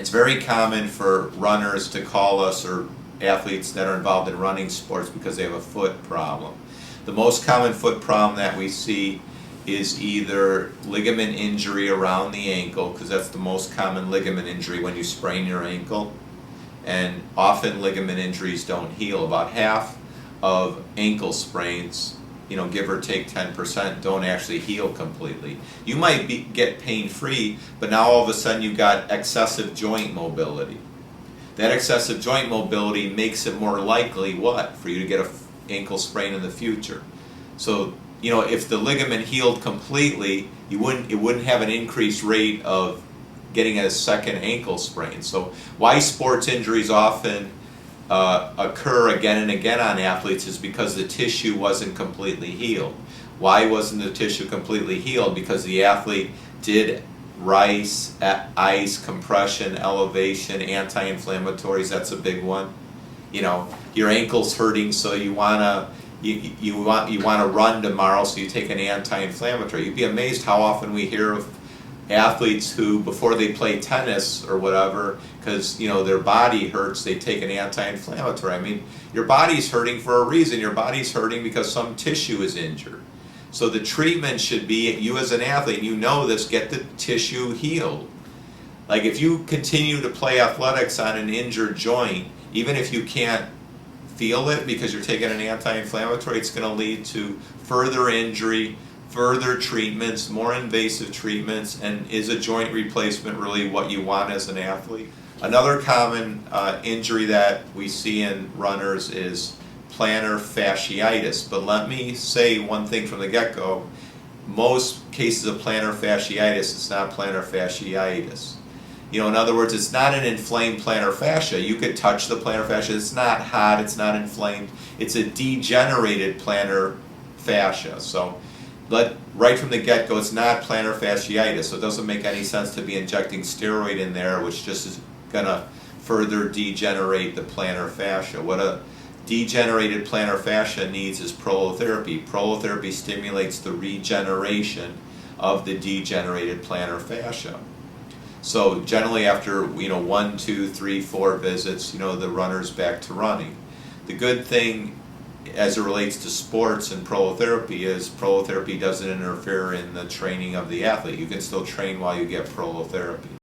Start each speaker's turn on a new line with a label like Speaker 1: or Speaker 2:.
Speaker 1: It's very common for runners to call us, or athletes that are involved in running sports, because they have a foot problem. The most common foot problem that we see is either ligament injury around the ankle, because that's the most common ligament injury when you sprain your ankle, and often ligament injuries don't heal. About half of ankle sprains, give or take 10%, don't actually heal completely. You might get pain-free, but now all of a sudden you've got excessive joint mobility. That excessive joint mobility makes it more likely for you to get an ankle sprain in the future. So, if the ligament healed completely, it wouldn't have an increased rate of getting a second ankle sprain. So why sports injuries often occur again and again on athletes is because the tissue wasn't completely healed. Why wasn't the tissue completely healed? Because the athlete did ice, compression, elevation, anti-inflammatories. That's a big one. Your ankle's hurting, so you want to run tomorrow, so you take an anti-inflammatory. You'd be amazed how often we hear of athletes who, before they play tennis or whatever, because their body hurts, they take an anti-inflammatory. I mean, your body's hurting for a reason. Your body's hurting because some tissue is injured. So the treatment should be, you as an athlete, this, get the tissue healed. Like, if you continue to play athletics on an injured joint, even if you can't feel it because you're taking an anti-inflammatory, it's going to lead to further injury, further treatments, more invasive treatments. And is a joint replacement really what you want as an athlete? Another common injury that we see in runners is plantar fasciitis. But let me say one thing from the get-go. Most cases of plantar fasciitis, it's not plantar fasciitis. In other words, it's not an inflamed plantar fascia. You could touch the plantar fascia. It's not hot. It's not inflamed. It's a degenerated plantar fascia. So right from the get-go, it's not plantar fasciitis. So it doesn't make any sense to be injecting steroid in there, which just is going to further degenerate the plantar fascia. What a degenerated plantar fascia needs is prolotherapy. Prolotherapy stimulates the regeneration of the degenerated plantar fascia. So generally after 1, 2, 3, 4 visits, the runner's back to running. The good thing as it relates to sports and prolotherapy is prolotherapy doesn't interfere in the training of the athlete. You can still train while you get prolotherapy.